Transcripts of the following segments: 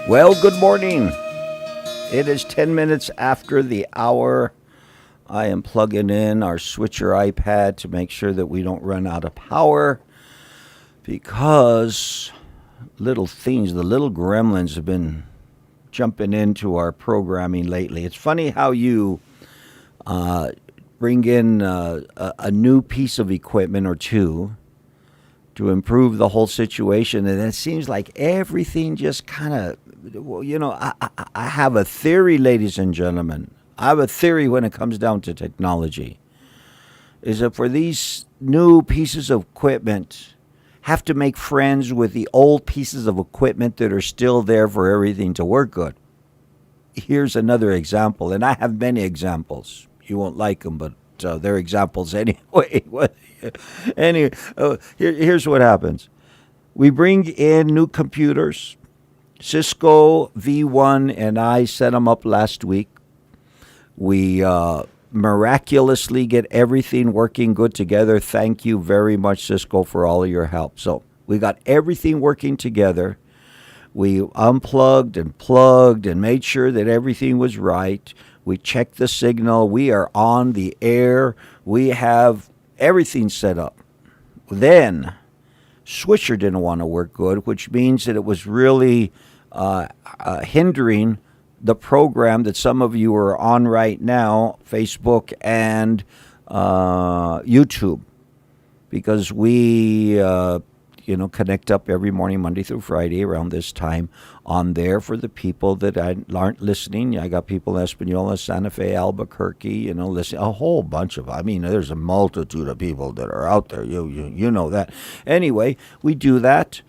Well, good morning. It is 10 minutes after the hour. I am plugging in our switcher iPad to make sure that we don't run out of power because little things, the little gremlins have been jumping into our programming lately. It's funny how you bring in a new piece of equipment or two to improve the whole situation, and it seems like everything just kind of, I have a theory, ladies and gentlemen. I have a theory when it comes down to technology, is that for these new pieces of equipment, have to make friends with the old pieces of equipment that are still there for everything to work good. Here's another example, and I have many examples. You won't like them, but they're examples anyway. Here's what happens. We bring in new computers. Cisco V1 and I set them up last week. We miraculously get everything working good together. Thank you very much, Cisco, for all of your help. So we got everything working together. We unplugged and plugged and made sure that everything was right. We checked the signal. We are on the air. We have everything set up. Then, switcher didn't want to work good, which means that it was really hindering the program that some of you are on right now, Facebook and YouTube, because we connect up every morning, Monday through Friday, around this time on there for the people that aren't listening. I got people in Espanola, Santa Fe, Albuquerque, listen, a whole bunch of, there's a multitude of people that are out there. You know that. Anyway, we do that,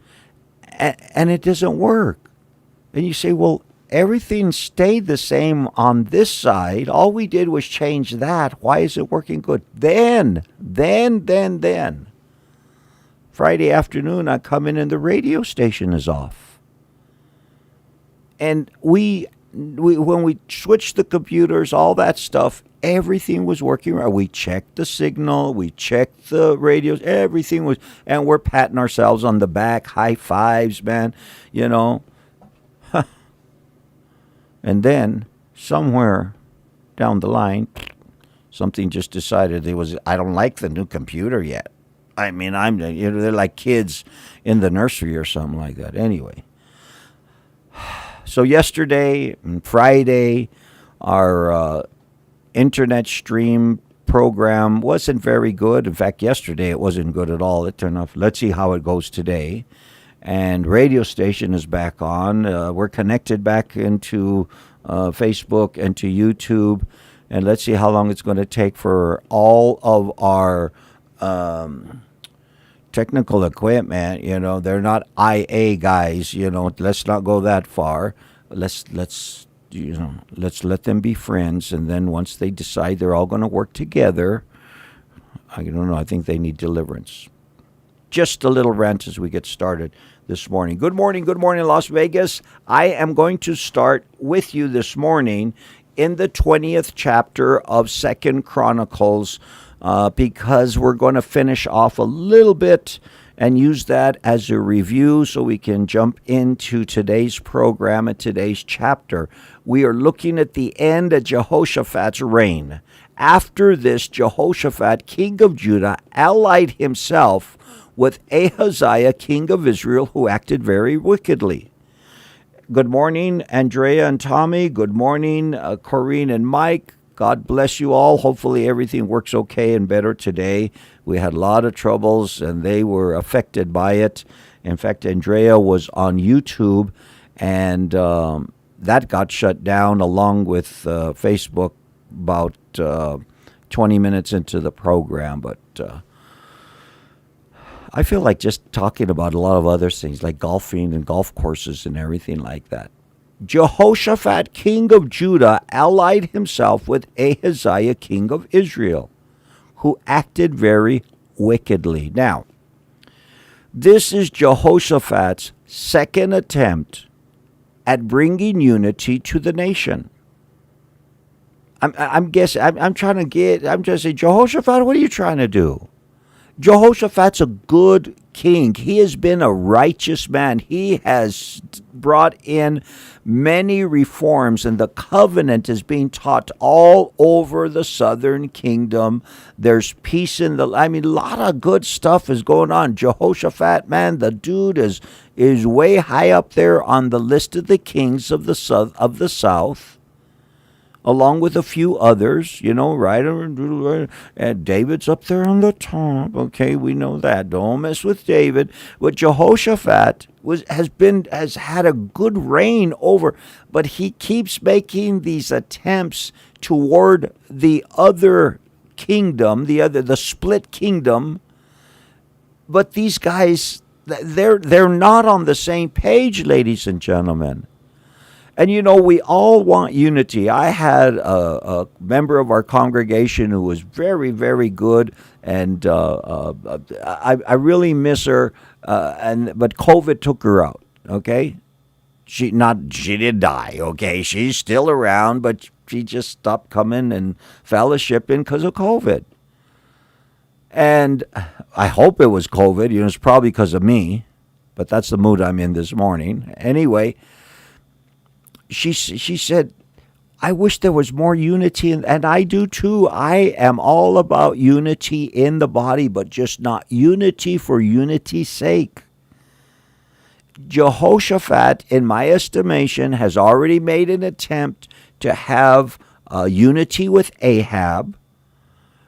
and it doesn't work. And you say, well, everything stayed the same on this side. All we did was change that. Why is it working good? Then. Friday afternoon, I come in and the radio station is off. And we when we switched the computers, all that stuff, everything was working right. We checked the signal, we checked the radios, everything was, and we're patting ourselves on the back, high fives, man, And then somewhere down the line, something just decided I don't like the new computer yet. They're like kids in the nursery or something like that. Anyway, so yesterday and Friday, our internet stream program wasn't very good. In fact, yesterday it wasn't good at all. It turned off. Let's see how it goes today. And radio station is back on. We're connected back into Facebook and to YouTube. And let's see how long it's going to take for all of our technical equipment. They're not IA guys. Let's not go that far. Let's let them be friends. And then once they decide they're all going to work together, I don't know. I think they need deliverance. Just a little rant as we get started this morning. Good morning, Las Vegas. I am going to start with you this morning in the 20th chapter of 2 Chronicles because we're going to finish off a little bit and use that as a review so we can jump into today's program and today's chapter. We are looking at the end of Jehoshaphat's reign. After this, Jehoshaphat, king of Judah, allied himself with Ahaziah, king of Israel, who acted very wickedly. Good morning, Andrea and Tommy. Good morning, Corrine and Mike. God bless you all. Hopefully everything works okay and better today. We had a lot of troubles, and they were affected by it. In fact, Andrea was on YouTube, and that got shut down along with Facebook about 20 minutes into the program. But I feel like just talking about a lot of other things like golfing and golf courses and everything like that. Jehoshaphat, king of Judah, allied himself with Ahaziah, king of Israel, who acted very wickedly. Now, this is Jehoshaphat's second attempt at bringing unity to the nation. I'm just saying, Jehoshaphat, what are you trying to do? Jehoshaphat's a good king. He has been a righteous man. He has brought in many reforms, and the covenant is being taught all over the southern kingdom. There's peace in the, I mean, a lot of good stuff is going on. Jehoshaphat, man, the dude is way high up there on the list of the kings of the south, along with a few others, right? And David's up there on the top. Okay, we know that. Don't mess with David. But Jehoshaphat has had a good reign over, but he keeps making these attempts toward the other kingdom, the split kingdom. But these guys, they're not on the same page, ladies and gentlemen. And we all want unity. I had a member of our congregation who was very, very good, and I really miss her. But COVID took her out. Okay, she didn't die. Okay, she's still around, but she just stopped coming and fellowshipping because of COVID. And I hope it was COVID. It's probably because of me, but that's the mood I'm in this morning. Anyway. She said, I wish there was more unity, and I do too. I am all about unity in the body, but just not unity for unity's sake. Jehoshaphat, in my estimation, has already made an attempt to have unity with Ahab.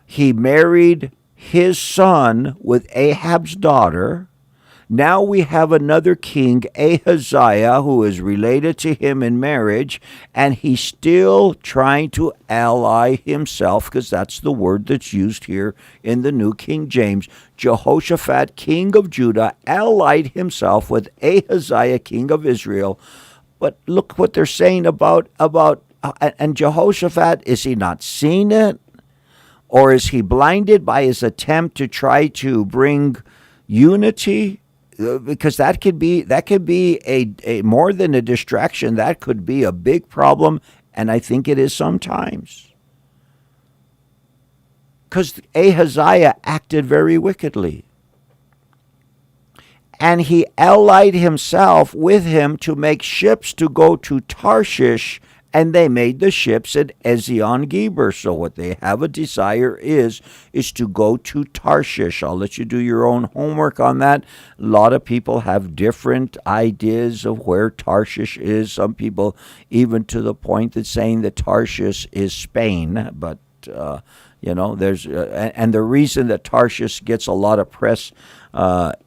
He married his son with Ahab's daughter. Now we have another king, Ahaziah, who is related to him in marriage, and he's still trying to ally himself, because that's the word that's used here in the New King James. Jehoshaphat, king of Judah, allied himself with Ahaziah, king of Israel. But look what they're saying about and Jehoshaphat, is he not seeing it? Or is he blinded by his attempt to try to bring unity? Because that could be a more than a distraction. That could be a big problem, and I think it is sometimes. Because Ahaziah acted very wickedly. And he allied himself with him to make ships to go to Tarshish, and they made the ships at Ezion-Geber. So what they have a desire is to go to Tarshish. I'll let you do your own homework on that. A lot of people have different ideas of where Tarshish is. Some people even to the point that saying that Tarshish is Spain. But, there's and the reason that Tarshish gets a lot of press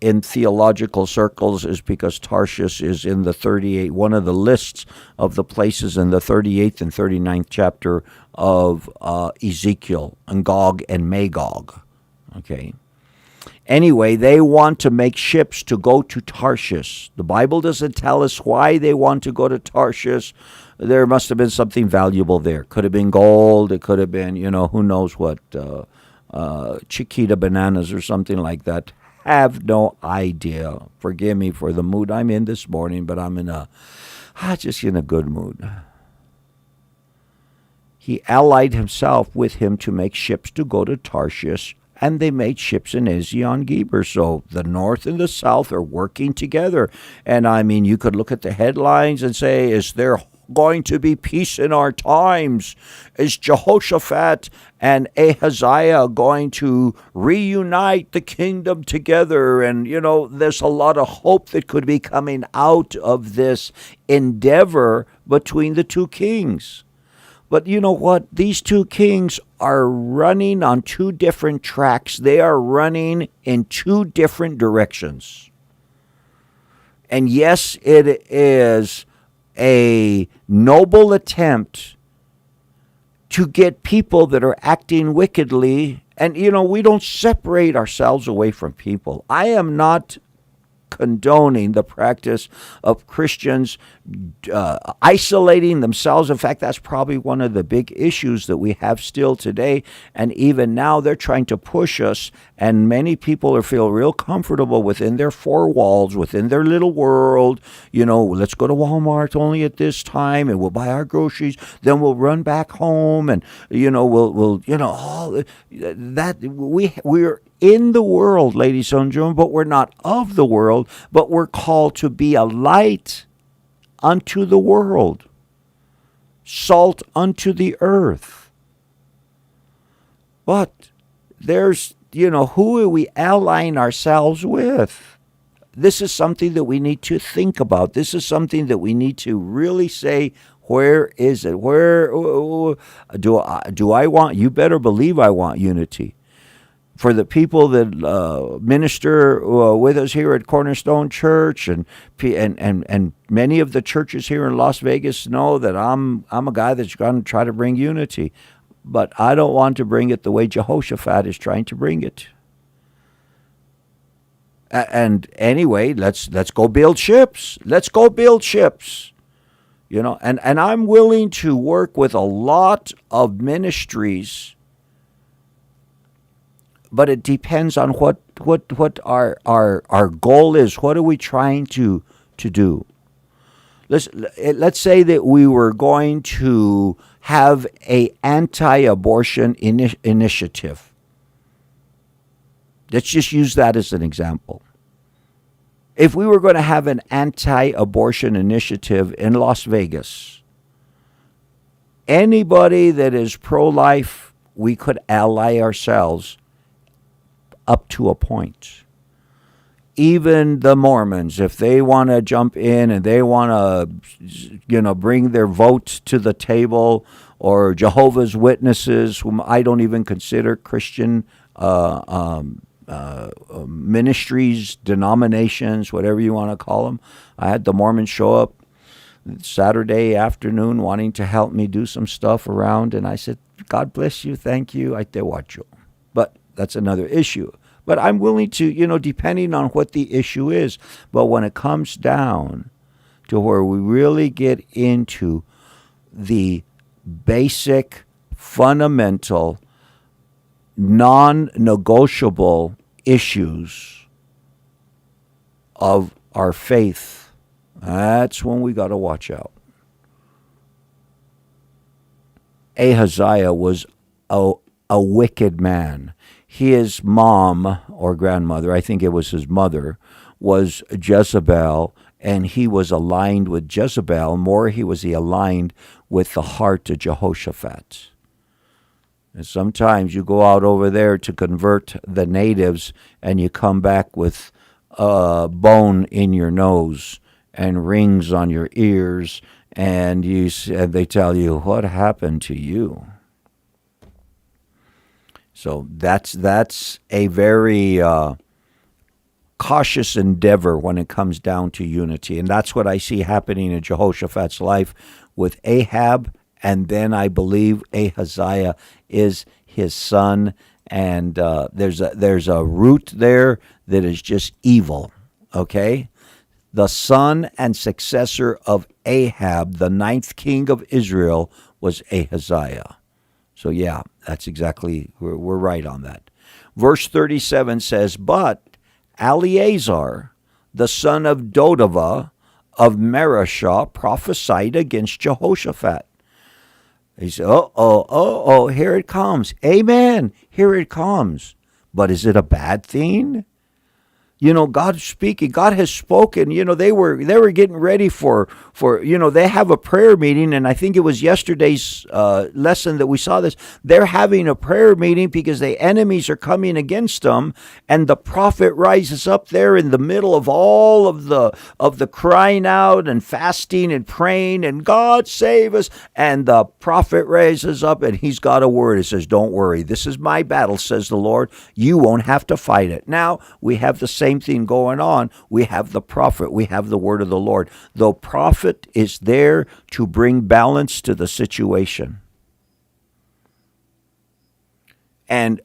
in theological circles is because Tarshish is in the 38, one of the lists of the places in the 38th and 39th chapter of Ezekiel, and Gog and Magog. Okay. Anyway, they want to make ships to go to Tarshish. The Bible doesn't tell us why they want to go to Tarshish. There must have been something valuable there. Could have been gold. It could have been, who knows what, Chiquita bananas or something like that. Have no idea. Forgive me for the mood I'm in this morning, but I'm just in a good mood. He allied himself with him to make ships to go to Tarshish, and they made ships in Ezion-Geber. So the north and the south are working together. And you could look at the headlines and say, is there going to be peace in our times? Is Jehoshaphat and Ahaziah going to reunite the kingdom together? And, there's a lot of hope that could be coming out of this endeavor between the two kings. But you know what? These two kings are running on two different tracks. They are running in two different directions. And yes, it is a noble attempt to get people that are acting wickedly. And, we don't separate ourselves away from people. I am not condoning the practice of Christians isolating themselves. In fact, that's probably one of the big issues that we have still today. And even now, they're trying to push us, and many people feel real comfortable within their four walls, within their little world. Let's go to Walmart only at this time, and we'll buy our groceries. Then we'll run back home, and we'll all that we're in the world, ladies and gentlemen, but we're not of the world, but we're called to be a light unto the world, salt unto the earth. But there's, who are we allying ourselves with? This is something that we need to think about. This is something that we need to really say, where is it? Where do I want? You better believe I want unity. For the people that minister with us here at Cornerstone Church, and many of the churches here in Las Vegas know that I'm a guy that's going to try to bring unity, but I don't want to bring it the way Jehoshaphat is trying to bring it. And anyway, let's go build ships. Let's go build ships. And I'm willing to work with a lot of ministries. But it depends on what our goal is. What are we trying to do? Let's say that we were going to have a anti-abortion initiative. Let's just use that as an example. If we were going to have an anti-abortion initiative in Las Vegas, anybody that is pro-life, we could ally ourselves up to a point. Even the Mormons, if they want to jump in and they want to, bring their vote to the table, or Jehovah's Witnesses, whom I don't even consider Christian ministries, denominations, whatever you want to call them. I had the Mormons show up Saturday afternoon wanting to help me do some stuff around, and I said, God bless you, thank you, I te watch you. But that's another issue. But I'm willing to, depending on what the issue is. But when it comes down to where we really get into the basic, fundamental, non-negotiable issues of our faith, that's when we got to watch out. Ahaziah was a wicked man. His mom or grandmother, I think it was his mother, was Jezebel, and he was aligned with Jezebel. More, he was aligned with the heart of Jehoshaphat. And sometimes you go out over there to convert the natives, and you come back with a bone in your nose and rings on your ears, and they tell you, what happened to you? So that's a very cautious endeavor when it comes down to unity. And that's what I see happening in Jehoshaphat's life with Ahab, and then I believe Ahaziah is his son. And there's a root there that is just evil, okay? The son and successor of Ahab, the 9th king of Israel, was Ahaziah. So yeah, that's exactly, we're right on that. Verse 37 says, but Eleazar, the son of Dodavah of Mareshah, prophesied against Jehoshaphat. He said, here it comes. Amen, here it comes. But is it a bad thing? God's speaking. God has spoken. They were getting ready for they have a prayer meeting, and I think it was yesterday's lesson that we saw this. They're having a prayer meeting because the enemies are coming against them, and the prophet rises up there in the middle of all of the crying out and fasting and praying, and God save us. And the prophet raises up, and he's got a word. He says, "Don't worry. This is my battle," says the Lord. You won't have to fight it. Now we have the same thing going on. We have the prophet. We have the word of the Lord. The prophet is there to bring balance to the situation. And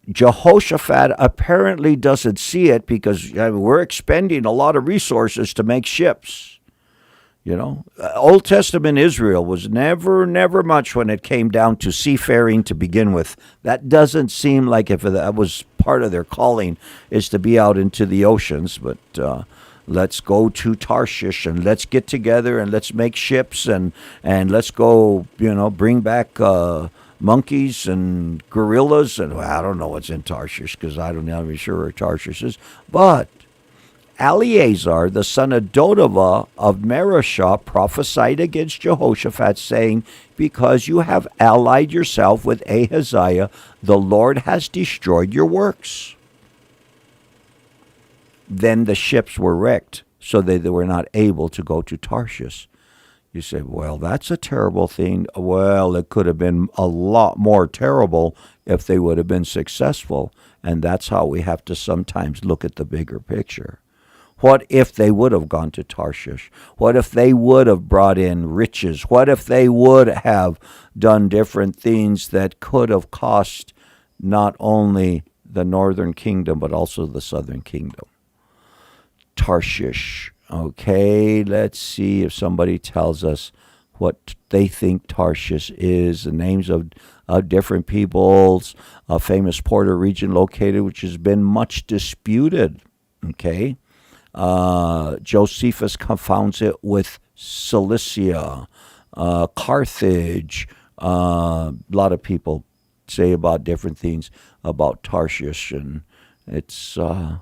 Jehoshaphat apparently doesn't see it because we're expending a lot of resources to make ships. Old Testament Israel was never much when it came down to seafaring to begin with. That doesn't seem like if that was part of their calling, is to be out into the oceans. But let's go to Tarshish and let's get together and let's make ships and let's go, bring back monkeys and gorillas, and well, I don't know what's in Tarshish because I don't know sure where Tarshish is. But Eleazar, the son of Dodavah of Mareshah, prophesied against Jehoshaphat, saying, because you have allied yourself with Ahaziah, the Lord has destroyed your works. Then the ships were wrecked, so they were not able to go to Tarshish. You say, well, that's a terrible thing. Well, it could have been a lot more terrible if they would have been successful. And that's how we have to sometimes look at the bigger picture. What if they would have gone to Tarshish? What if they would have brought in riches? What if they would have done different things that could have cost not only the northern kingdom, but also the southern kingdom? Tarshish. Okay, let's see if somebody tells us what they think Tarshish is, the names of different peoples, a famous port or region located, which has been much disputed. Okay, Josephus confounds it with Cilicia, Carthage. A lot of people say about different things about Tarshish, and it's a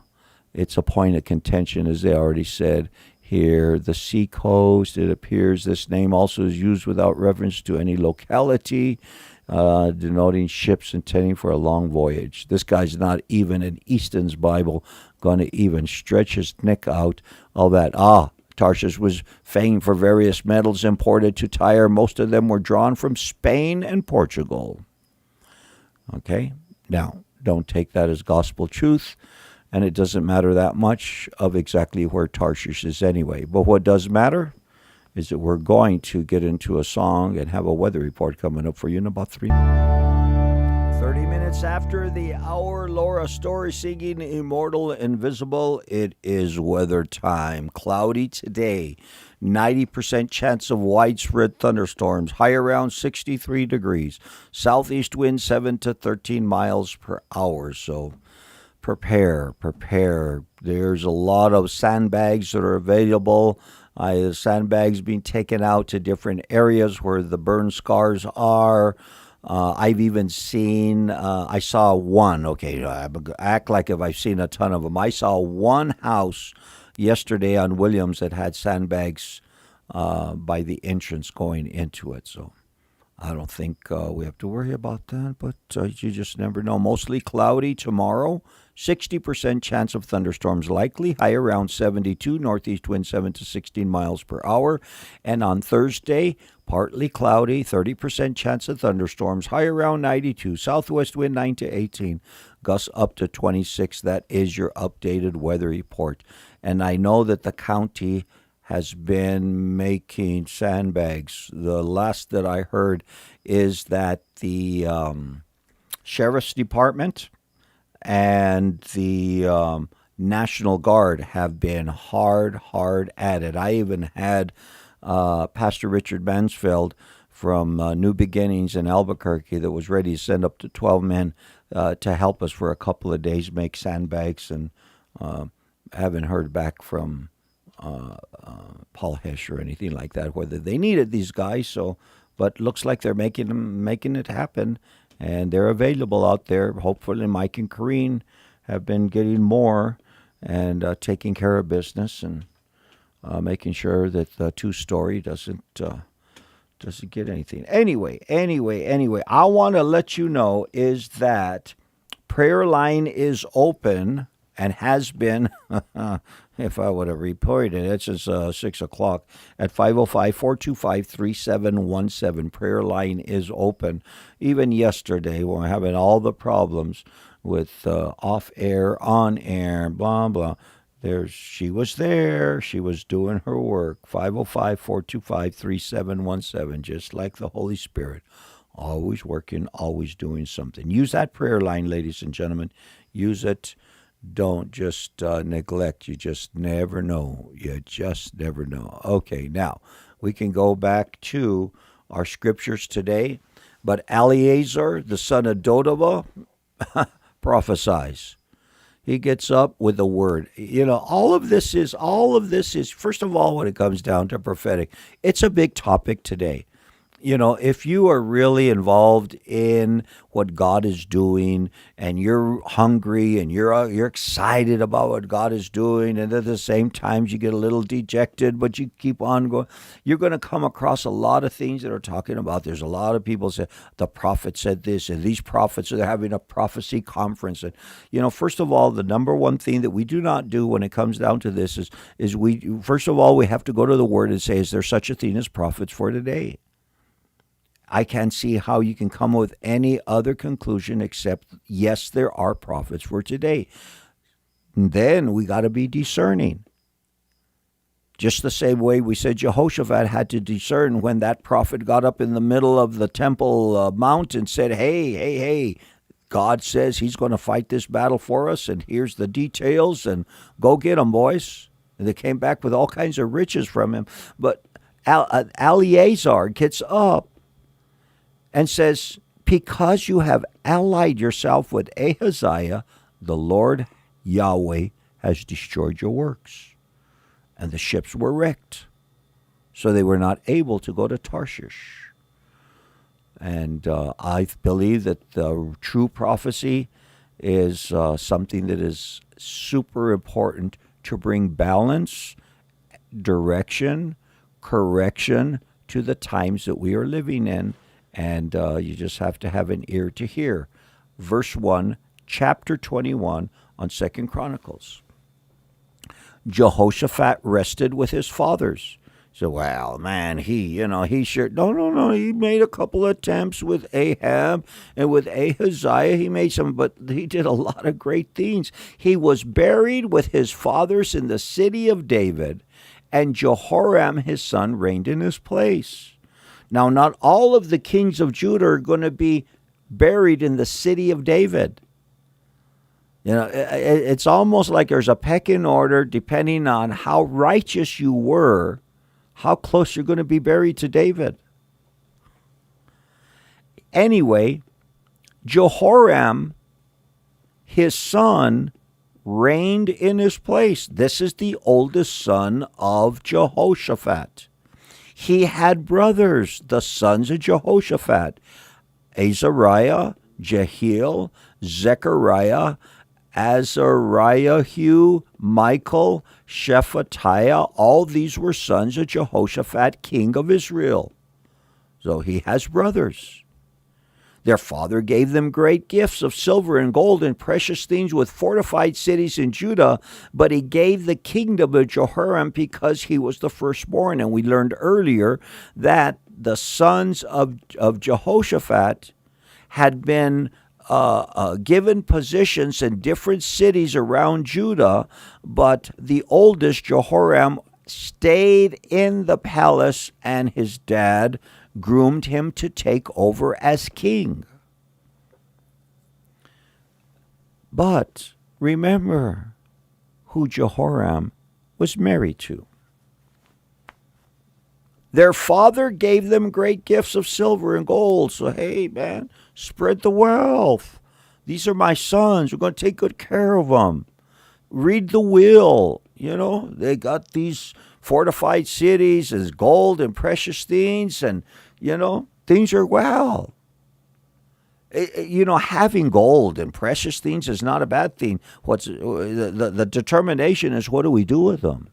point of contention, as they already said here. The sea coast, it appears this name also is used without reference to any locality, denoting ships intending for a long voyage. This guy's not even in Easton's Bible going to even stretch his neck out. All that. Tarshish was famed for various metals imported to Tyre. Most of them were drawn from Spain and Portugal. Okay? Now, don't take that as gospel truth. And it doesn't matter that much of exactly where Tarshish is anyway. But what does matter is that we're going to get into a song and have a weather report coming up for you in about 3 minutes. 30 minutes after the hour, Laura Story singing Immortal Invisible. It is weather time. Cloudy today. 90% chance of widespread thunderstorms. High around 63 degrees. Southeast wind 7 to 13 miles per hour. So prepare. There's a lot of sandbags that are available. The sandbags being taken out to different areas where the burn scars are. I've even seen, I saw one, okay, I act like if I've seen a ton of them. I saw one house yesterday on Williams that had sandbags by the entrance going into it. So I don't think we have to worry about that, but you just never know. Mostly cloudy tomorrow. 60% chance of thunderstorms likely, high around 72, northeast wind 7 to 16 miles per hour. And on Thursday, partly cloudy, 30% chance of thunderstorms, high around 92, southwest wind 9 to 18, gusts up to 26. That is your updated weather report. And I know that the county has been making sandbags. The last that I heard is that the Sheriff's Department and the National Guard have been hard at it. I even had Pastor Richard Mansfield from New Beginnings in Albuquerque that was ready to send up to 12 men to help us for a couple of days make sandbags, and haven't heard back from Paul Hesh or anything like that, whether they needed these guys. So, but looks like they're making it happen. And they're available out there. Hopefully Mike and Corrine have been getting more and taking care of business and making sure that the two-story doesn't get anything. Anyway, I want to let you know is that prayer line is open and has been, if I would have reported it, it's just 6 o'clock, at 505-425-3717. Prayer line is open. Even yesterday, when we're having all the problems with off-air, on-air, blah, blah, she was there. She was doing her work. 505-425-3717, just like the Holy Spirit. Always working, always doing something. Use that prayer line, ladies and gentlemen. Use it. Don't just neglect. You just never know. You just never know. Okay, now we can go back to our scriptures today. But Eleazar, the son of Dodavah, prophesies. He gets up with a word. You know, all of this is, first of all, when it comes down to prophetic, it's a big topic today. If you are really involved in what God is doing, and you're hungry and you're excited about what God is doing, and at the same time you get a little dejected, but you keep on going, you're going to come across a lot of things that are talking about. There's a lot of people say the prophet said this, and these prophets are having a prophecy conference. And first of all, the number one thing that we do not do when it comes down to this is we first of all we have to go to the Word and say, is there such a thing as prophets for today? I can't see how you can come with any other conclusion except, yes, there are prophets for today. And then we got to be discerning. Just the same way we said Jehoshaphat had to discern when that prophet got up in the middle of the temple mount and said, hey, God says he's going to fight this battle for us, and here's the details, and go get them, boys. And they came back with all kinds of riches from him. But Eleazar gets up and says, because you have allied yourself with Ahaziah, the Lord Yahweh has destroyed your works. And the ships were wrecked, so they were not able to go to Tarshish. And I believe that the true prophecy is something that is super important to bring balance, direction, correction to the times that we are living in. And you just have to have an ear to hear. Verse 1, chapter 21 on 2 Chronicles. Jehoshaphat rested with his fathers. So, well, man, he sure, no, he made a couple of attempts with Ahab and with Ahaziah. He made some, but he did a lot of great things. He was buried with his fathers in the city of David, and Jehoram, his son, reigned in his place. Now, not all of the kings of Judah are going to be buried in the city of David. It's almost like there's a pecking order depending on how righteous you were, how close you're going to be buried to David. Anyway, Jehoram, his son, reigned in his place. This is the oldest son of Jehoshaphat. He had brothers, the sons of Jehoshaphat, Azariah, Jehiel, Zechariah, Azariahu, Michael, Shephatiah. All these were sons of Jehoshaphat, king of Israel. So he has brothers. Their father gave them great gifts of silver and gold and precious things with fortified cities in Judah, but he gave the kingdom of Jehoram because he was the firstborn. And we learned earlier that the sons of Jehoshaphat had been given positions in different cities around Judah, but the oldest, Jehoram, stayed in the palace, and his dad groomed him to take over as king. But remember who Jehoram was married to. Their father gave them great gifts of silver and gold. So, hey, man, spread the wealth. These are my sons. We're going to take good care of them. Read the will. They got these fortified cities as gold and precious things, and things are well. Having gold and precious things is not a bad thing. What's the determination is, what do we do with them?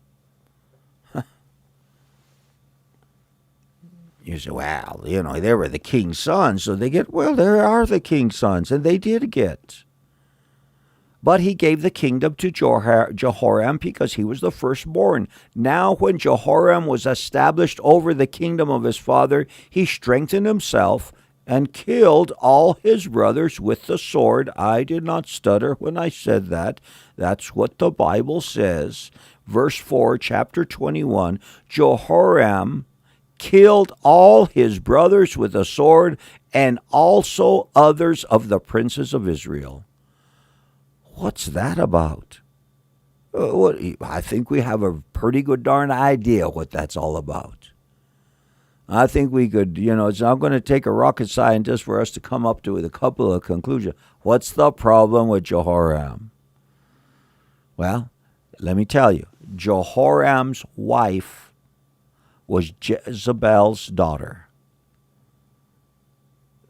You say, well, they were the king's sons, so they get, well, there are the king's sons, and they did get. But he gave the kingdom to Jehoram because he was the firstborn. Now when Jehoram was established over the kingdom of his father, he strengthened himself and killed all his brothers with the sword. I did not stutter when I said that. That's what the Bible says. Verse 4, chapter 21, Jehoram killed all his brothers with a sword, and also others of the princes of Israel. What's that about? I think we have a pretty good darn idea what that's all about. I think we could, it's not going to take a rocket scientist for us to come up with a couple of conclusions. What's the problem with Jehoram? Well, let me tell you. Jehoram's wife was Jezebel's daughter.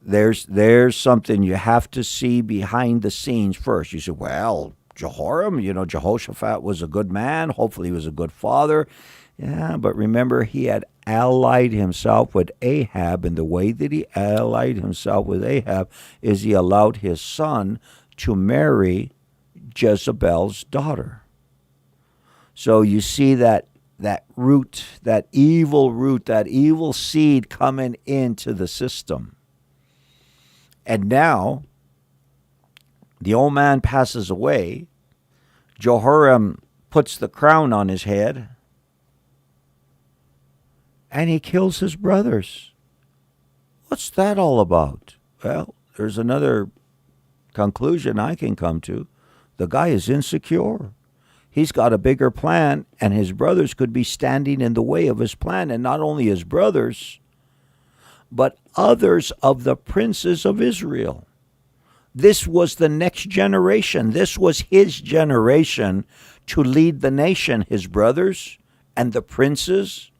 there's something you have to see behind the scenes first. You say, well, Jehoram, Jehoshaphat was a good man. Hopefully he was a good father. Yeah, but remember, he had allied himself with Ahab, and the way that he allied himself with Ahab is he allowed his son to marry Jezebel's daughter. So you see that root, that evil seed coming into the system. And now, the old man passes away. Jehoram puts the crown on his head, and he kills his brothers. What's that all about? Well, there's another conclusion I can come to. The guy is insecure. He's got a bigger plan, and his brothers could be standing in the way of his plan. And not only his brothers, but others of the princes of Israel. This was the next generation. This was his generation to lead the nation. His brothers and the princes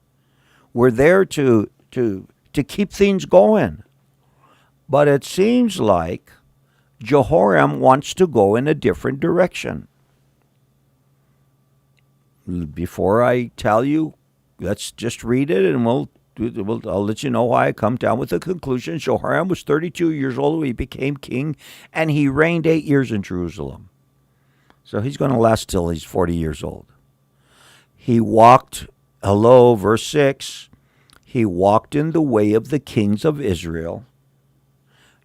were there to keep things going. But it seems like Jehoram wants to go in a different direction. Before I tell you, let's just read it, and I'll let you know why I come down with the conclusion. Jehoram was 32 years old when he became king, and he reigned 8 years in Jerusalem. So he's going to last till he's 40 years old. He walked, verse 6, he walked in the way of the kings of Israel,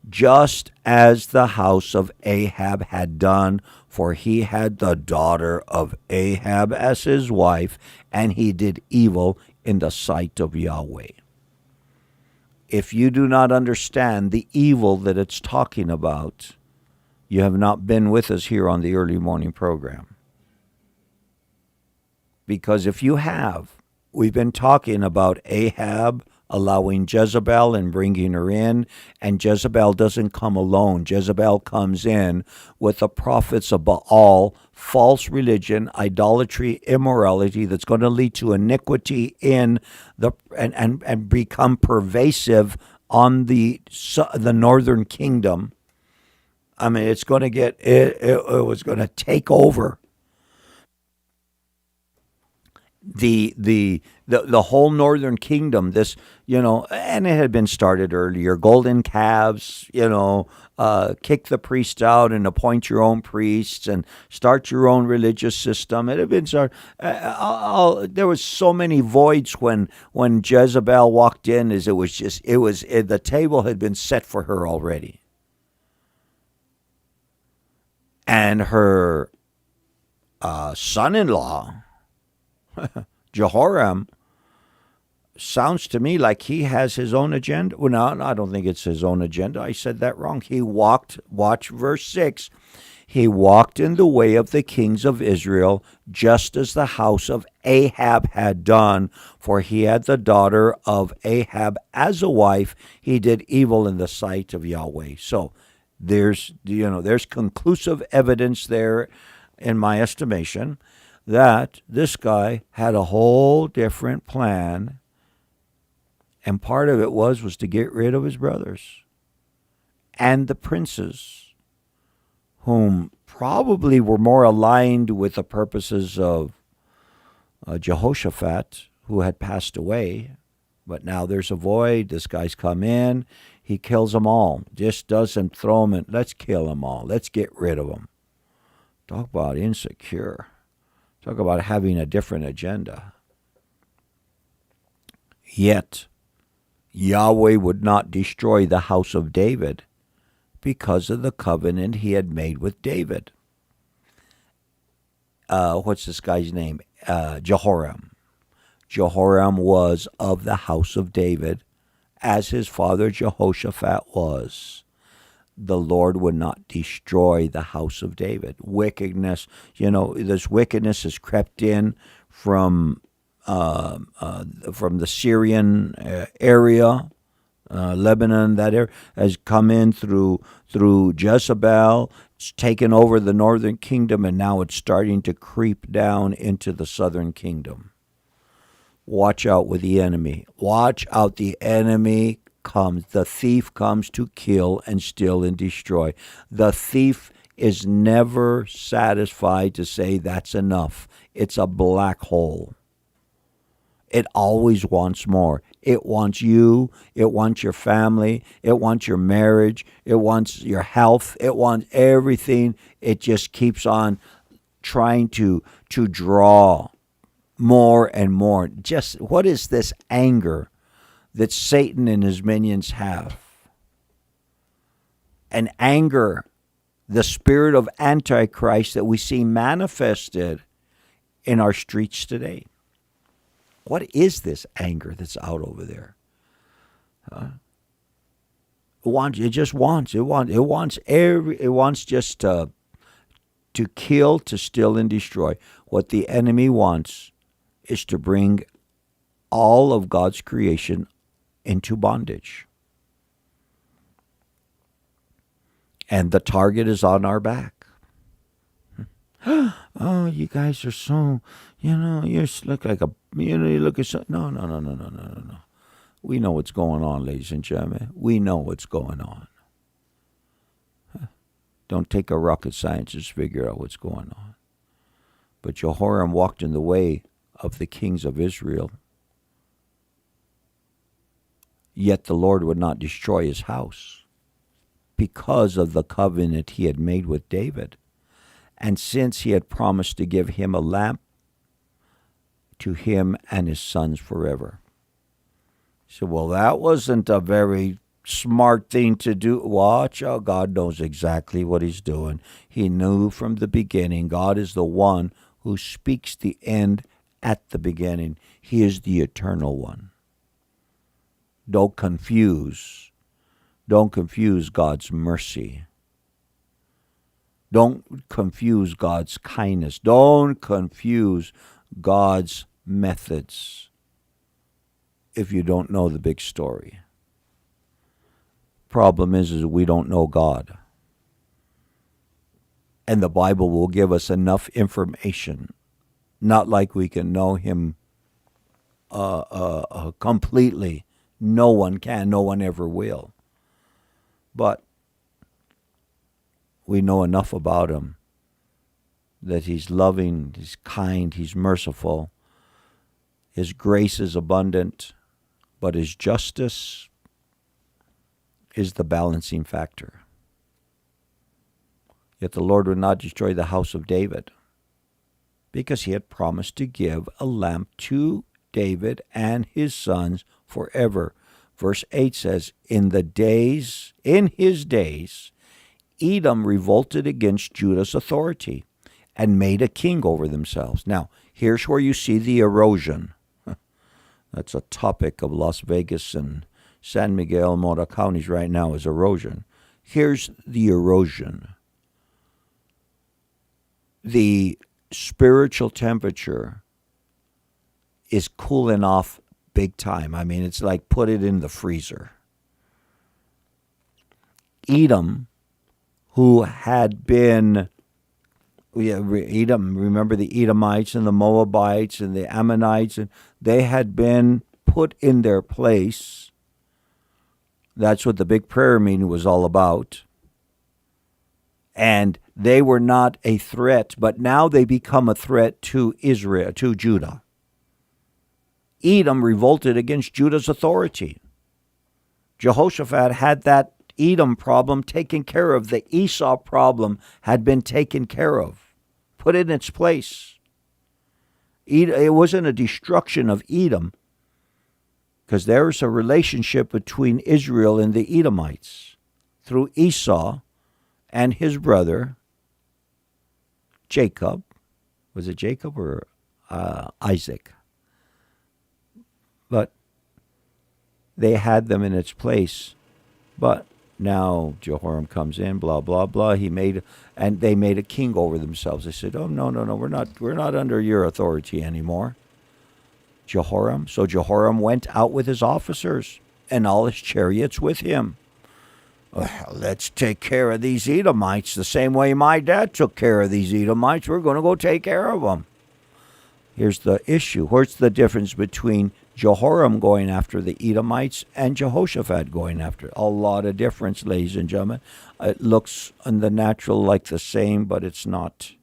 just as the house of Ahab had done, for he had the daughter of Ahab as his wife, and he did evil in the sight of Yahweh. If you do not understand the evil that it's talking about, you have not been with us here on the early morning program. Because if you have, we've been talking about Ahab allowing Jezebel and bringing her in, and Jezebel doesn't come alone. Jezebel comes in with the prophets of Baal, false religion, idolatry, immorality that's going to lead to iniquity in the and become pervasive on the northern kingdom. I mean, it's going to get it was going to take over the whole northern kingdom. This, and it had been started earlier. Golden calves, kick the priest out and appoint your own priests and start your own religious system. It had been started. There was so many voids when Jezebel walked in, the table had been set for her already, and her son-in-law, Jehoram, sounds to me like he has his own agenda. Well, no, I don't think it's his own agenda. I said that wrong. Watch verse 6. He walked in the way of the kings of Israel, just as the house of Ahab had done, for he had the daughter of Ahab as a wife. He did evil in the sight of Yahweh. So there's conclusive evidence there, in my estimation, that this guy had a whole different plan, and part of it was to get rid of his brothers and the princes, whom probably were more aligned with the purposes of Jehoshaphat, who had passed away. But now there's a void. This guy's come in. He kills them all. Just doesn't throw them in. Let's kill them all. Let's get rid of them. Talk about insecure. Talk about having a different agenda. Yet, Yahweh would not destroy the house of David because of the covenant he had made with David. What's this guy's name? Jehoram. Jehoram was of the house of David, as his father Jehoshaphat was. The Lord would not destroy the house of David. Wickedness, this wickedness has crept in from the Syrian area, Lebanon. That area has come in through Jezebel. It's taken over the northern kingdom, and now it's starting to creep down into the southern kingdom. Watch out with the enemy. Watch out. The enemy comes. The thief comes to kill and steal and destroy. The thief is never satisfied to say that's enough. It's a black hole. It always wants more. It wants you. It wants your family. It wants your marriage. It wants your health. It wants everything. It just keeps on trying to draw more and more. Just what is this anger that Satan and his minions have? An anger, the spirit of Antichrist that we see manifested in our streets today. What is this anger that's out over there? It just wants just to kill, to steal, and destroy. What the enemy wants is to bring all of God's creation into bondage. And the target is on our back. Oh, you guys are so, you look like you look at so. No. We know what's going on, ladies and gentlemen. We know what's going on. Don't take a rocket scientist to figure out what's going on. But Jehoram walked in the way of the kings of Israel. Yet the Lord would not destroy his house because of the covenant he had made with David. And since he had promised to give him a lamp to him and his sons forever. So, well, that wasn't a very smart thing to do. Watch out, God knows exactly what he's doing. He knew from the beginning. God is the one who speaks the end at the beginning. He is the eternal one. Don't confuse God's mercy. Don't confuse God's kindness. Don't confuse God's methods if you don't know the big story. Problem is we don't know God. And the Bible will give us enough information, not like we can know him completely. No one can, no one ever will. But we know enough about him that he's loving, he's kind, he's merciful. His grace is abundant, but his justice is the balancing factor. Yet the Lord would not destroy the house of David because he had promised to give a lamp to David and his sons forever. Verse 8 says, in his days, Edom revolted against Judah's authority and made a king over themselves. Now, here's where you see the erosion. That's a topic of Las Vegas and San Miguel, Mora counties right now is erosion. Here's the erosion. The spiritual temperature is cooling off big time. I mean, it's like put it in the freezer. Edom, who had been, remember the Edomites and the Moabites and the Ammonites, and they had been put in their place. That's what the big prayer meeting was all about. And they were not a threat, but now they become a threat to Israel, to Judah. Edom revolted against Judah's authority. Jehoshaphat had that Edom problem taken care of. The Esau problem had been taken care of, put in its place. It wasn't a destruction of Edom, because there is a relationship between Israel and the Edomites through Esau and his brother Jacob. Was it Jacob or Isaac? But they had them in its place. But now Jehoram comes in, blah, blah, blah. They made a king over themselves. They said, oh, no, we're not under your authority anymore. So Jehoram went out with his officers and all his chariots with him. Well, let's take care of these Edomites the same way my dad took care of these Edomites. We're going to go take care of them. Here's the issue. What's the difference between Jehoram going after the Edomites and Jehoshaphat going after. A lot of difference, ladies and gentlemen. It looks in the natural like the same, but it's not.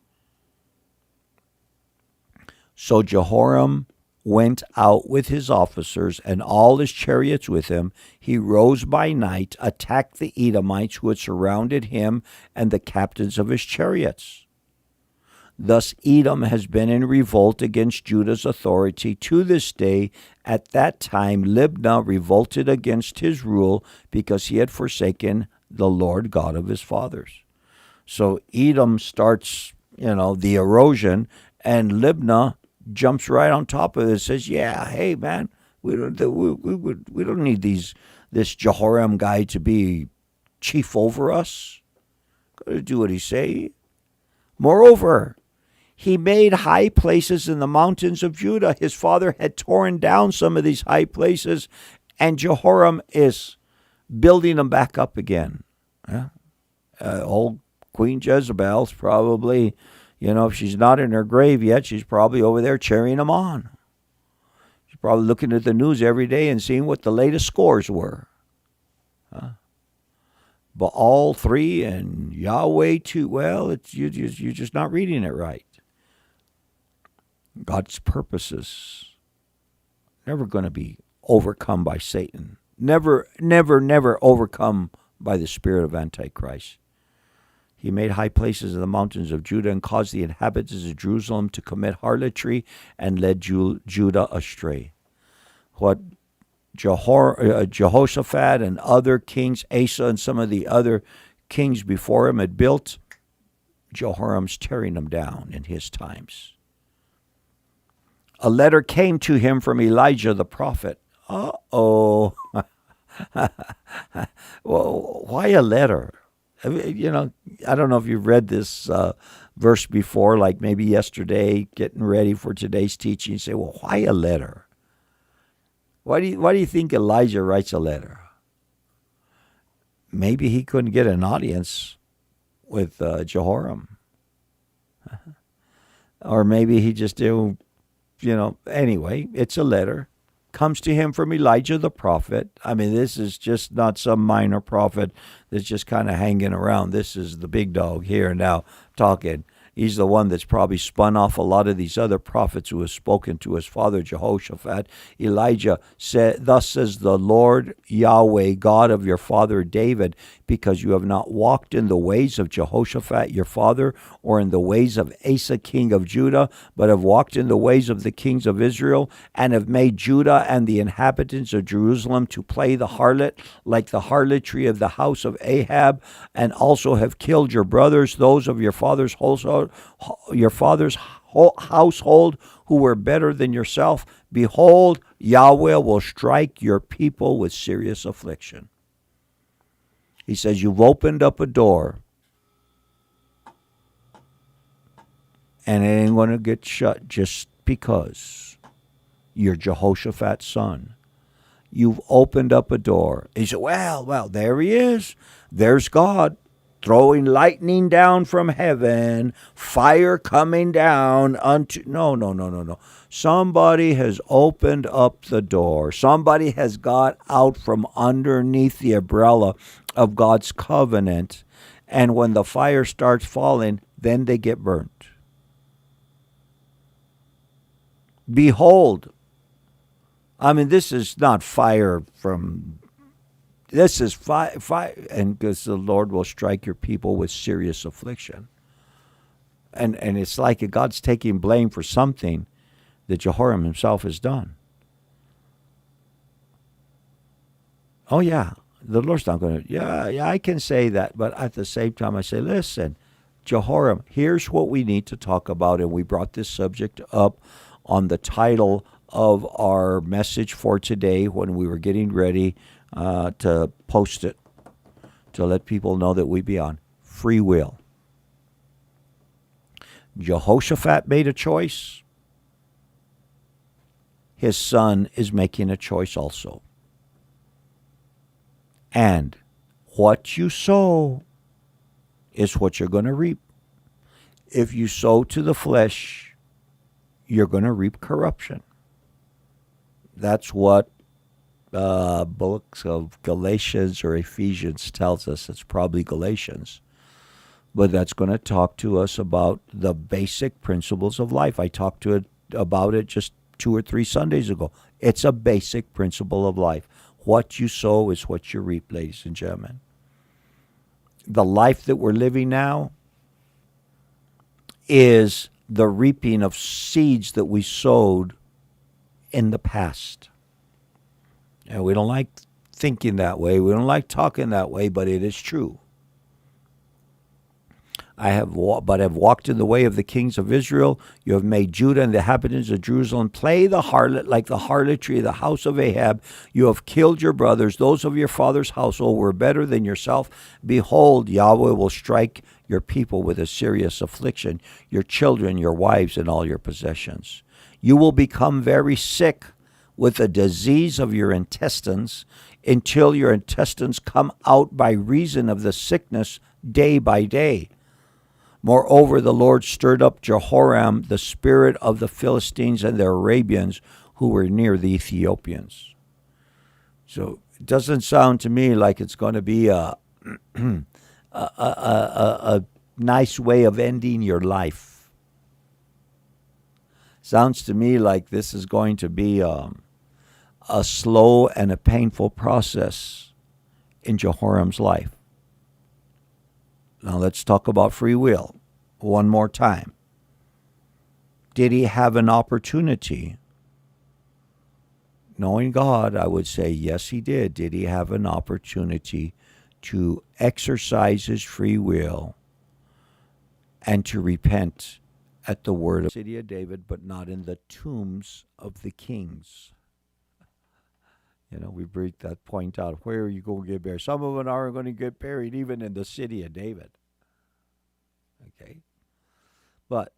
So Jehoram went out with his officers and all his chariots with him. He rose by night, attacked the Edomites who had surrounded him and the captains of his chariots. Thus Edom has been in revolt against Judah's authority to this day. At that time Libnah revolted against his rule because he had forsaken the Lord God of his fathers. So Edom starts, the erosion, and Libnah jumps right on top of it and says, yeah, hey man, we don't need this Jehoram guy to be chief over us. Got to do what he say. Moreover, he made high places in the mountains of Judah. His father had torn down some of these high places, and Jehoram is building them back up again. Old Queen Jezebel's probably, if she's not in her grave yet, she's probably over there cheering them on. She's probably looking at the news every day and seeing what the latest scores were. Baal 3 and Yahweh 2. Well, you're just not reading it right. God's purposes never going to be overcome by Satan. Never, never, never overcome by the spirit of Antichrist. He made high places in the mountains of Judah and caused the inhabitants of Jerusalem to commit harlotry and led Judah astray. What Jehoshaphat and other kings, Asa and some of the other kings before him had built, Jehoram's tearing them down in his times. A letter came to him from Elijah the prophet. Uh-oh. Well, why a letter? I don't know if you've read this verse before, like maybe yesterday, getting ready for today's teaching. You say, well, why a letter? Why do you think Elijah writes a letter? Maybe he couldn't get an audience with Jehoram. Or maybe he just did, anyway, it's a letter. Comes to him from Elijah the prophet. I mean, this is just not some minor prophet that's just kind of hanging around. This is the big dog here now talking. He's the one that's probably spun off a lot of these other prophets who have spoken to his father Jehoshaphat. Elijah said, "Thus says the Lord Yahweh, God of your father David, because you have not walked in the ways of Jehoshaphat your father, or in the ways of Asa king of Judah, but have walked in the ways of the kings of Israel, and have made Judah and the inhabitants of Jerusalem to play the harlot, like the harlotry of the house of Ahab, and also have killed your brothers, those of your father's household, who were better than yourself. Behold, Yahweh will strike your people with serious affliction." He says, you've opened up a door, and it ain't going to get shut just because you're Jehoshaphat's son. You've opened up a door. He said, well, there he is. There's God throwing lightning down from heaven, fire coming down unto... No. Somebody has opened up the door. Somebody has got out from underneath the umbrella of God's covenant. And when the fire starts falling, then they get burnt. Behold, I mean, this is not fire from... This is fire, and because the Lord will strike your people with serious affliction. And it's like God's taking blame for something that Jehoram himself has done. Oh, yeah, the Lord's not going to... Yeah, I can say that, but at the same time I say, listen, Jehoram, here's what we need to talk about, and we brought this subject up on the title of our message for today when we were getting ready to post it, to let people know that we be on free will. Jehoshaphat made a choice. His son is making a choice also. And what you sow is what you're going to reap. If you sow to the flesh, you're going to reap corruption. That's what books of Galatians or Ephesians tells us. It's probably Galatians. But that's going to talk to us about the basic principles of life. I talked about it just 2 or 3 Sundays ago. It's a basic principle of life. What you sow is what you reap, ladies and gentlemen. The life that we're living now is the reaping of seeds that we sowed in the past. And we don't like thinking that way. We don't like talking that way, but it is true. Have walked in the way of the kings of Israel. You have made Judah and the inhabitants of Jerusalem play the harlot like the harlotry of the house of Ahab. You have killed your brothers. Those of your father's household were better than yourself. Behold, Yahweh will strike your people with a serious affliction, your children, your wives, and all your possessions. You will become very sick with the disease of your intestines until your intestines come out by reason of the sickness day by day. Moreover, the Lord stirred up Jehoram, the spirit of the Philistines and the Arabians who were near the Ethiopians. So it doesn't sound to me like it's going to be a nice way of ending your life. Sounds to me like this is going to be a slow and a painful process in Jehoram's life. Now let's talk about free will one more time. Did he have an opportunity? Knowing God, I would say yes, he did. Did he have an opportunity to exercise his free will and to repent at the word of the city of David, but not in the tombs of the kings? We break that point out. Where are you going to get buried? Some of them aren't going to get buried even in the city of David. Okay. But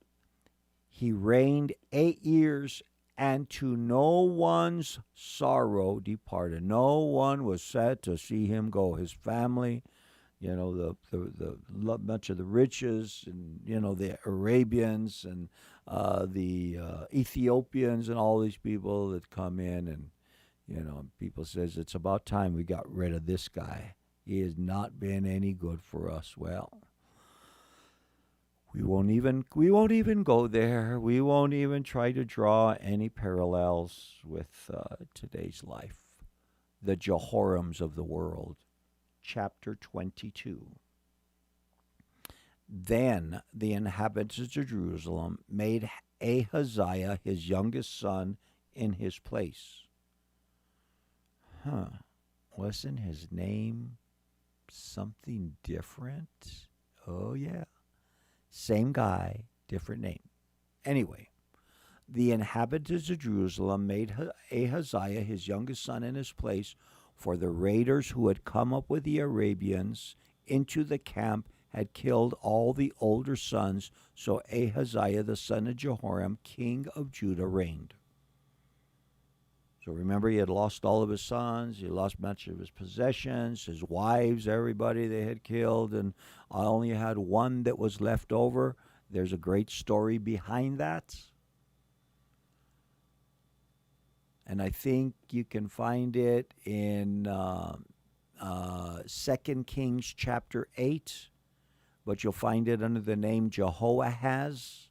he reigned 8 years, and to no one's sorrow departed. No one was sad to see him go. His family, the much of the riches, and the Arabians and the Ethiopians and all these people that come in, and people says it's about time we got rid of this guy. He has not been any good for us. Well, we won't even go there. We won't even try to draw any parallels with today's life. The Jehorams of the world. Chapter 22. Then the inhabitants of Jerusalem made Ahaziah his youngest son in his place. Wasn't his name something different? Oh, yeah. Same guy, different name. Anyway, the inhabitants of Jerusalem made Ahaziah his youngest son in his place, for the raiders who had come up with the Arabians into the camp had killed all the older sons. So Ahaziah, the son of Jehoram, king of Judah, reigned. So remember, he had lost all of his sons. He lost much of his possessions, his wives, everybody they had killed, and I only had one that was left over. There's a great story behind that. And I think you can find it in 2 Kings chapter 8, but you'll find it under the name Jehoahaz,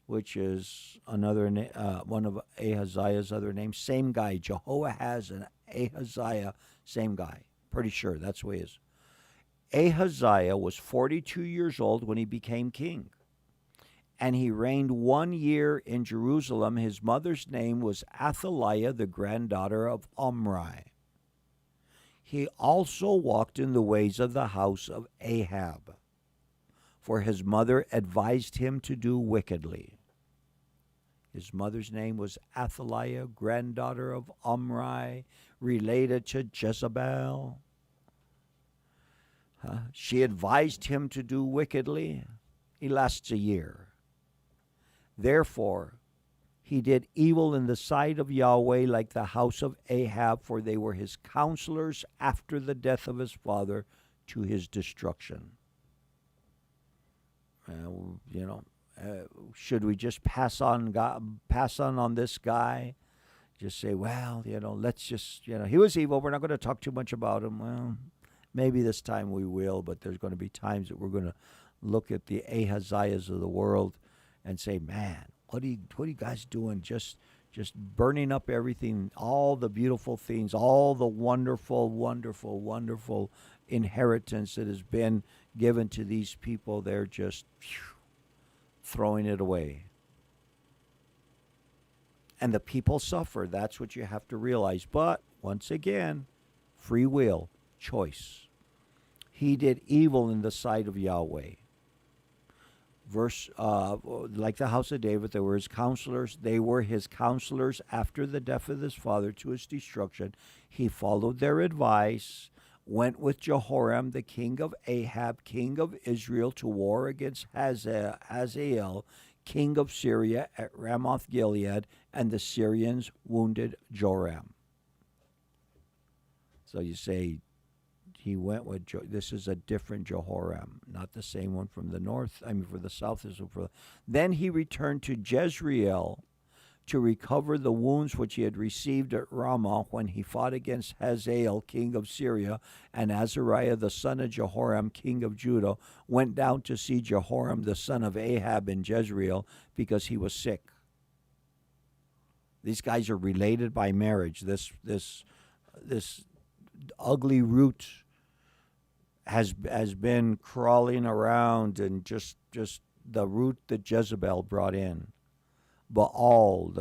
which is another one of Ahaziah's other names. Same guy, Jehoahaz and Ahaziah, same guy. Pretty sure that's who he is. Ahaziah was 42 years old when he became king, and he reigned 1 year in Jerusalem. His mother's name was Athaliah, the granddaughter of Omri. He also walked in the ways of the house of Ahab, for his mother advised him to do wickedly. His mother's name was Athaliah, granddaughter of Omri, related to Jezebel. She advised him to do wickedly. He lasts a year. Therefore, he did evil in the sight of Yahweh like the house of Ahab, for they were his counselors after the death of his father to his destruction. Should we just pass on this guy? just say, well, let's just, he was evil. We're not going to talk too much about him. Well, maybe this time we will, but there's going to be times that we're going to look at the Ahaziahs of the world and say, man, what are you guys doing? Just burning up everything, all the beautiful things, all the wonderful, wonderful, wonderful inheritance that has been given to these people. They're just throwing it away. And the people suffer. That's what you have to realize. But once again, free will, choice. He did evil in the sight of Yahweh. Verse, like the house of David, they were his counselors. They were his counselors after the death of his father to his destruction. He followed their advice, went with Jehoram, the king of Ahab, king of Israel, to war against Hazael, king of Syria, at Ramoth Gilead, and the Syrians wounded Joram. So you say, he went with, this is a different Jehoram, not the same one from the north, for the south. Then he returned to Jezreel to recover the wounds which he had received at Ramah when he fought against Hazael, king of Syria, and Azariah, the son of Jehoram, king of Judah, went down to see Jehoram, the son of Ahab, in Jezreel, because he was sick. These guys are related by marriage. This ugly root has been crawling around, and just the root that Jezebel brought in. Baal,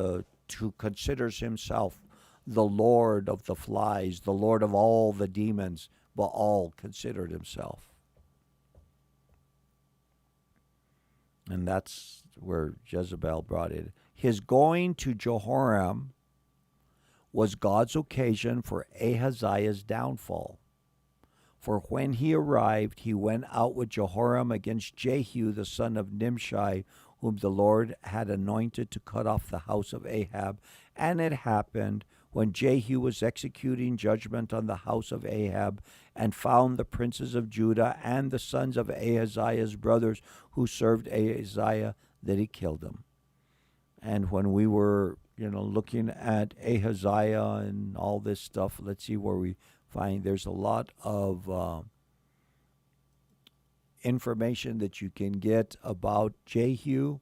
who considers himself the Lord of the flies, the Lord of all the demons, Baal considered himself. And that's where Jezebel brought it. His going to Jehoram was God's occasion for Ahaziah's downfall. For when he arrived, he went out with Jehoram against Jehu, the son of Nimshi, whom the Lord had anointed to cut off the house of Ahab. And it happened, when Jehu was executing judgment on the house of Ahab, and found the princes of Judah and the sons of Ahaziah's brothers who served Ahaziah, that he killed them. And when we were, looking at Ahaziah and all this stuff, let's see where we find there's a lot of information that you can get about Jehu,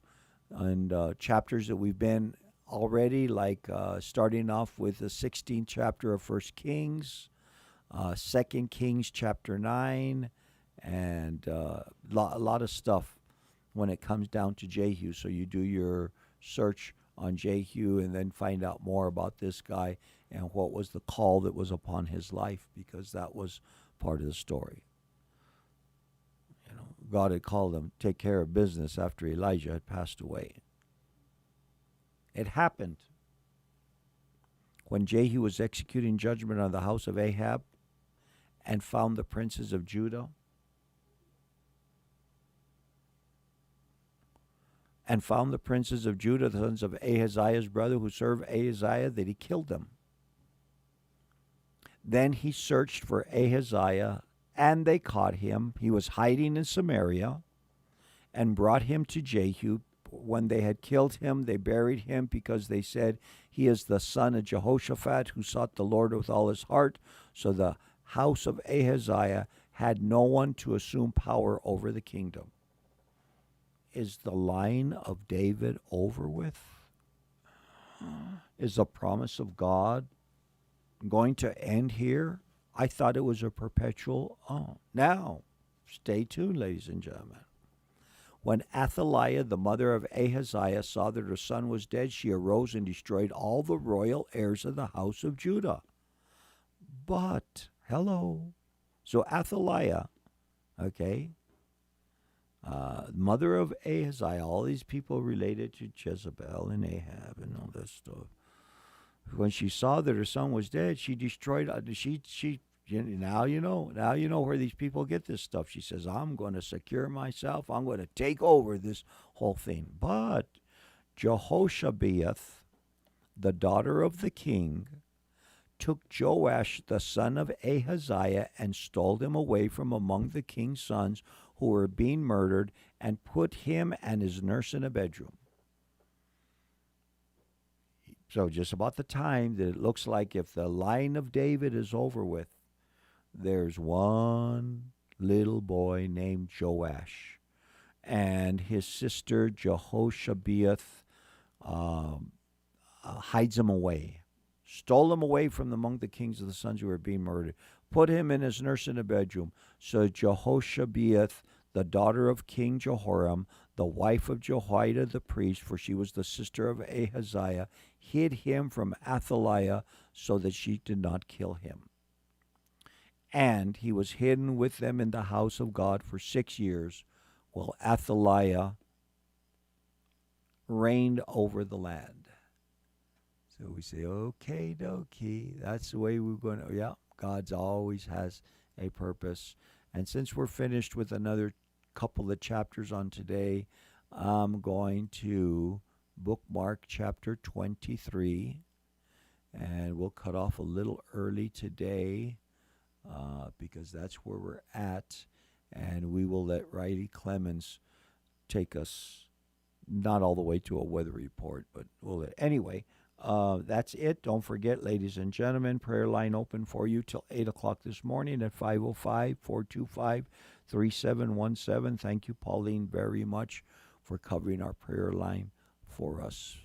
and chapters that we've been already, like starting off with the 16th chapter of 1 Kings, 2 Kings chapter 9, and a lot of stuff when it comes down to Jehu. So you do your search on Jehu and then find out more about this guy and what was the call that was upon his life, because that was part of the story. God had called him to take care of business after Elijah had passed away. It happened when Jehu was executing judgment on the house of Ahab and found the princes of Judah the sons of Ahaziah's brother who served Ahaziah, that he killed them. Then he searched for Ahaziah, and they caught him. He was hiding in Samaria, and brought him to Jehu. When they had killed him, they buried him, because they said, he is the son of Jehoshaphat, who sought the Lord with all his heart. So the house of Ahaziah had no one to assume power over the kingdom. Is the line of David over with? Is the promise of God going to end here? I thought it was a perpetual. Now, stay tuned, ladies and gentlemen. When Athaliah, the mother of Ahaziah, saw that her son was dead, she arose and destroyed all the royal heirs of the house of Judah. But, so Athaliah, mother of Ahaziah, all these people related to Jezebel and Ahab and all that stuff. When she saw that her son was dead, she destroyed. Now you know where these people get this stuff. She says, I'm going to secure myself. I'm going to take over this whole thing. But Jehoshabeath, the daughter of the king, took Joash, the son of Ahaziah, and stole him away from among the king's sons who were being murdered, and put him and his nurse in a bedroom. So just about the time that it looks like if the line of David is over with, there's one little boy named Joash, and his sister Jehoshabeath hides him away, stole him away from among the kings of the sons who were being murdered, put him in his nurse in a bedroom. So Jehoshabeath, the daughter of King Jehoram, the wife of Jehoiada the priest, for she was the sister of Ahaziah, hid him from Athaliah so that she did not kill him. And he was hidden with them in the house of God for 6 years, while Athaliah reigned over the land. So we say, okay, dokie, that's the way we're going to, yeah, God always has a purpose. And since we're finished with another couple of chapters on today, I'm going to bookmark chapter 23, and we'll cut off a little early today because that's where we're at, and we will let Riley Clemens take us not all the way to a weather report, but anyway. That's it. Don't forget, ladies and gentlemen, prayer line open for you till 8 o'clock this morning at 505-425-3717. Thank you, Pauline, very much for covering our prayer line for us.